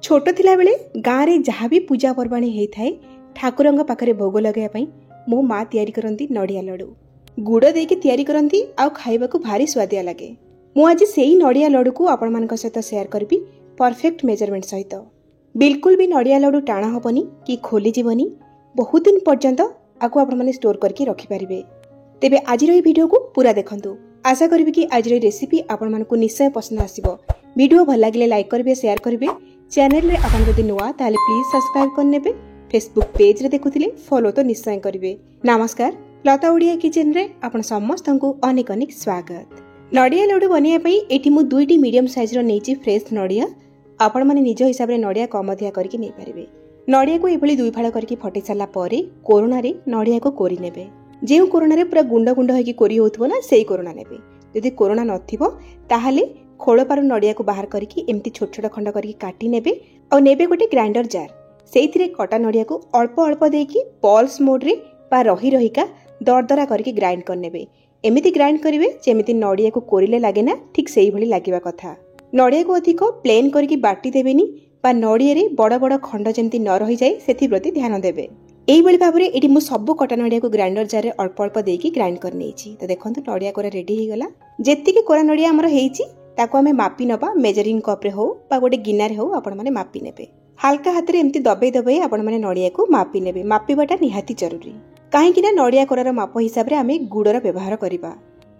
छोट थिला बेले गाँव में जहाँ भी पूजा पर्वाणी होता है ठाकुरंग पाखरे भोग लगाई मो माँ तैयारी करती नड़िया लड्डू गुड़ देकी तैयारी करती आउ खाइबाकू भारी स्वादिया लगे। मु आज सेही नड़िया लड्डू को आपण मानक सहित शेयर करबी परफेक्ट मेजरमेंट सहित। बिल्कुल भी नड़िया लड्डू टाणा हेबनी कि खोली जीवनी, बहुत दिन पर्यंत आकु आपण माने स्टोर करके रखि पारिबे। तेबे आज रो वीडियो को पूरा देखंतु। आशा करबी कि आज रो रेसिपी आपण मानकू निश्चय पसंद आसीबो। वीडियो भल लागिले लाइक करबे, शेयर करबे। चैनल रे आपण जदि नुआ ताले प्लीज सब्सक्राइब करनेबे। फेसबुक पेज रे देखुथिले फॉलो तो निश्चय करिवे। नमस्कार, लता ओडिया किचन रे आपण समस्तंकु अनेक अनेक स्वागत। नड़िया लड्डू बनिया पई एठी मु दुईटी मीडियम साइज रो नेची फ्रेश नड़िया। आपण माने निज हिसाब रे नड़िया कम अधिया करके नै पारिबे। नड़िया को एभली दुई फाळ करके फटै साला परे कोरोना रे नड़िया को कोरी नेबे। जेउ कोरोना रे पूरा गुंड गुंड होई कोरी होतबो ना सेही कोरोना नेबे। यदि कोरोना नथिबो ताहाले खोळपारु नड़िया को बाहर करके एमती छोट छोट खंड करके काटी नेबे और नेबे गोटे ग्राइंडर जार। सेइथिरे कटा नड़िया को अल्प अल्प देकी पल्स मोड रे बा रही रहीका दरदरा करके ग्राइंड कर नेबे। एमिति ग्राइंड करिवे जेमिति नड़िया को कोरिले लागे ना ठीक सेही भली लागिबा कथा। नड़िया को अधिक प्लेन करके बाटी देबेनी बा नड़िया रे बड़ बड़ खंड जेमिति न रही जाय सेथि प्रति ध्यान देबे। एई भली भाबरे एठी मु सब कटा नड़िया को ग्राइंडर जार रे अल्प अल्प देकी ग्राइंड कर नेछि। तो देखंतु नड़िया कोरा रेडी हे गला। जेतिके कोरा नड़िया हमर हेछि ताको हमें मापी नबा। मेजरिंग कप रे हो बा गोटे गिनार हो आपण माने मापी नेबे। हल्का हाथ रे एमती दबे दबे आपण माने नड़िया को मापी नेबे। मापीबाटा निहाती जरूरी, काहेकि ना नड़िया कोरार माप हिसाब रे आमे गुड़र व्यवहार करिबा।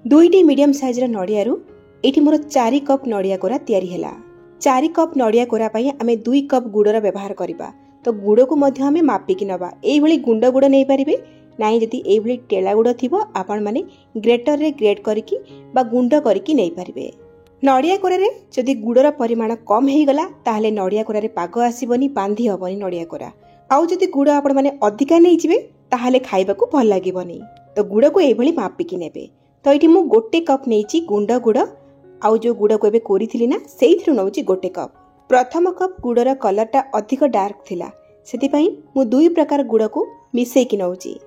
दुईटी मीडियम साइज रो नड़िया रु एठी मोर 4 कप नड़िया कोरा तयारी हैला। 4 कप नड़िया कोरा पई आमे 2 कप गुड़र व्यवहार करिबा। तो गुड़ को मध्य आमे मापी कि नबा। एई भली गुंड गुड़ नै परिबे नाइ। जदि एई भली टेला गुड़ थिबो आपण माने ग्रेटर रे ग्रेट करकी बा गुंड करकी नै परिबे। नड़िया कोरा रे जदि गुड़र परिमाण कम हे गला ताहले नड़िया कोरा रे पाग आसीबनी, बांधी हबनी नड़िया कोरा। आउ जदि गुड़ आपण माने अधिका नै जिवे ताहले खाइबाकू भल लागिबनी। तो गुड़ को एई भली मापी कि नेबे। तो एठी मु गोटे कप नेछि गुंड गुड़। आउ जो गुड़ को एबे कोरिथिली ना सेइथिरु नउछि गोटे कप। प्रथम कप गुड़र कलरटा अधिक डार्क थिला, सेति पई मु 2 प्रकार गुड़ को मिसै कि नउछि,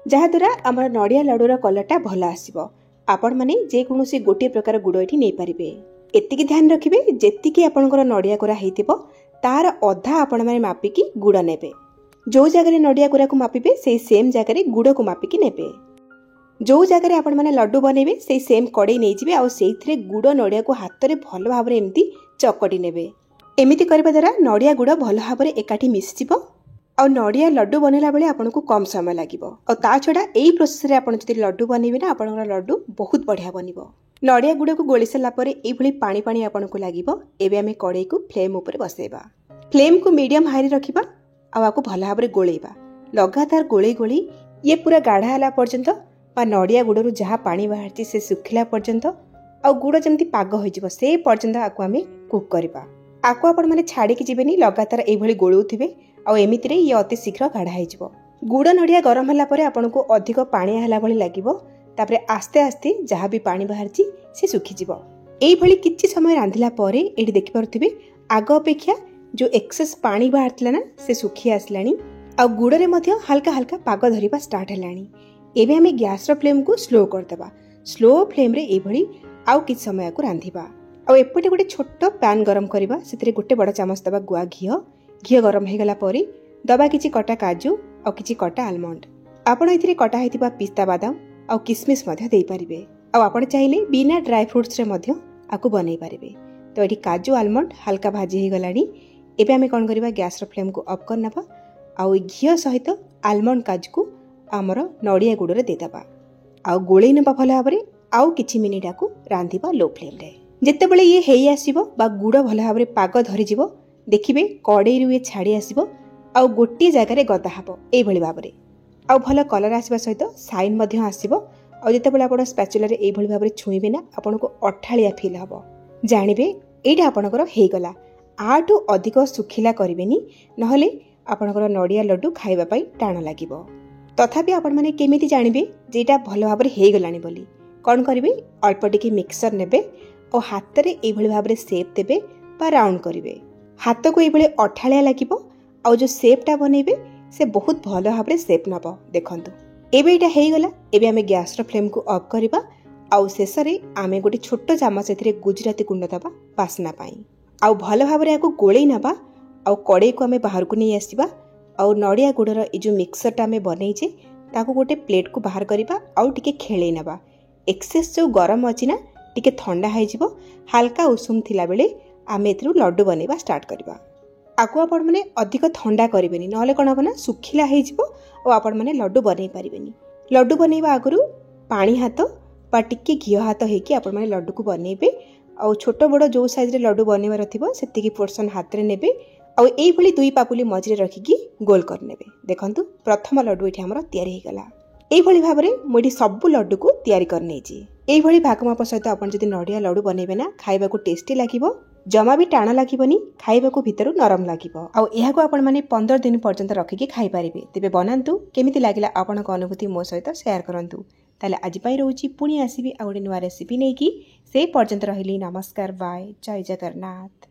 जहा द्वारा हमर नड़िया लड्डूर कलरटा भल आसीबो। आपण माने जे कोनोसी गोटे प्रकार गुड़ एठी नै परिबे। एतिकी ध्यान रखिबे जेतिकी आपनकर नड़िया कोरा हेतिबो तार अधा आपण माने मापी कि गुड़ नेबे। जो जगह नड़िया कोरा को मापिबे सेही सेम जगह रे गुड़ को मापी कि नेबे। जो जगह आपण माने लड्डू बनेबे सेही सेम कड़े नै जिबे आ सेइथिरे गुड़ नड़िया को हाथ रे भल भाबरे एम्ति चकटी नेबे। एमिति करबा द्वारा नड़िया गुड़ भल भाबरे एकाठी मिसि जिवो और नड़िया लड्डू बनेला बेले आपनको कम समय लागिबो। और ता छडा एई प्रोसेस रे आपण जदि लड्डू बनेबे ना आपनकर लड्डू बहुत बढ़िया बनिबो। नड़िया गुड़ को गोली सला परे एई भली पानी पानी आपनको लागिबो। एबे हमें कड़ाई को फ्लेम ऊपर बसेबा। फ्लेम को मीडियम हाई रे रखिबा आ आको भल भाबरे गोलेबा। लगातार गोले गोली ये पूरा गाढ़ा हला पर्यंत बा नड़िया गुड़ रु जहा पानी बाहरची से सुखिला पर्यंत आ गुड़ जेमती पाग होई जिवो से पर्यंत आको हमें कुक करबा। आको आपण माने छाड़ी कि जिबेनी, लगातार एई भली गोळुथिबे आ एमिति रे ये अति शीघ्र गाढ़ा होई जिवो। गुड़ नड़िया गरम हला परे आपनको अधिक पानी हला भली लागिवो। तापरे आस्ते आस्ते जहा भी पानी बाहरची से सुखी जिवो। एई भली किछि समय रांधिला परे एठी देखि पारुथिबे आग अपेक्षा जो एक्सेस पानी बाहरतिला ना से सुखी आसलानी आ गुड़ रे मध्य हल्का हल्का पाग धरिबा स्टार्ट हलानी। एबे हमें गैस रो फ्लेम को स्लो कर देबा। स्लो फ्लेम रे एई भली आउ किछि समय को रांधिबा। आ एपटे गोटे छोट पैन गरम करबा। सेतिरे गोटे बड़ चामच दबा गुआ घी गरम हे गला परे दबा किछि कटा काजू और किछि कटा आलमंड। आपण एथिरे कटा हेतिबा पिस्ता बादाम और किसमिस मध्य देई परिबे। आ आपण चाहिले बिना ड्राई फ्रूट्स रे मध्य आकु बनै परिबे। तो एठी काजू आलमंड हल्का भाजी हे गलानी। एबे हमें कोन करबा गैस रो फ्लेम को ऑफ कर नबा आ घी सहित आलमंड काजू को हमर नड़िया गुड़ रे देदबा। आ गोळै नबा भल भाबरे आउ किछि मिनिट आकु रांधिबा लो फ्लेम रे। जेतेबेले ये हेई आसीबो बा गुड़ भल भाबरे पाग धरि जिवो देखिबे कड़ाई रु ये छाड़ी आसीबो आ गोटे जगह रे गदा हबो एई भली भाबरे। आ भल कलर आसीबा सहित साइन मध्य आसीबो। आ जेतेबेले आपण स्पैचुला रे एई भली भाबरे छुईबे ना आपनको अठालिया फील हबो, जानिबे एटा आपनकर हेई गला। आटू अधिक सुखिला करिवेनी नहले आपनकर नड़िया लड्डू खाइबा पई टाण लागिबो। तथापि आपण माने केमिति जानिबे जेटा भल भाबरे हेई गलानी बोली। कोन करिवे अल्प टिके मिक्सर नेबे और हाथ रे एई भली भाबरे शेप देबे बा राउंड करिवे। हाथ को एई भली अठालिया लागिबो आ जो शेपटा बनेबे से बहुत भल भाबरे शेप नबो। देखंतु एबे एटा हेई गला। एबे हमें गैस रो फ्लेम को ऑफ करबा आ शेष रे आमे गोटे छोट चामच एथिरे गुजराती गुंड दबा बासना पाई आ भल भाबरे आको गोळै नबा आउ कड़े को आम बाहर को नहीं आसवा आउ नड़िया गुड़र ये जो मिक्सरटा आम बनईचे ताको गोटे प्लेट को बाहर करवा आउ टिके खेले नवा। एक्सेस जो गरम अच्छी ना टिके ठंडा हो हाल्का उषुम थिला बेले आम एथरू लड्डू बनैबा स्टार्ट करवा। आकु आपण माने अधिक ठंडा करेंगे ना कौन हम ना सुखिला हो आपण माने लड्डू बनई पारिबेनी। लड्डू बनैबा आगु पानी हाथ बा टिके घी हाथ होइकी आपण माने लड्डू को बनैबे आउ छोट बड़ जो साइज रे लड्डू बनैबार थिबो सेतिकी पोर्शन हाथ रे नेबे आउ एई भली दुई पापुली मझिरे रखिकी गोल कर नेबे। देखंतु प्रथम लड्डू एठी हमर तयारी हे गला। एई भली भाबरे मोडी सब लड्डू को तयारी कर नेछि। एई भली भागमाप सहित आपण जदि नडिया लड्डू बनैबे ना खाइबा को टेस्टी लागिबो, जमा भी टाण लागिबनी, खाइबा को भितरु नरम लागिबो आउ एहा को आपण माने 15 दिन पर्यंत रखिकी खाइ पारिबे। तेबे बनांतु, केमिति लागिला आपणक अनुभूति मो सहित शेयर करंतु। ताले आज पाई रहउची पुणी आसीबी आ गोटे नुआ रेसिपी नेकी। से पर्यंत रहिली नमस्कार, बाय, जय जगन्नाथ।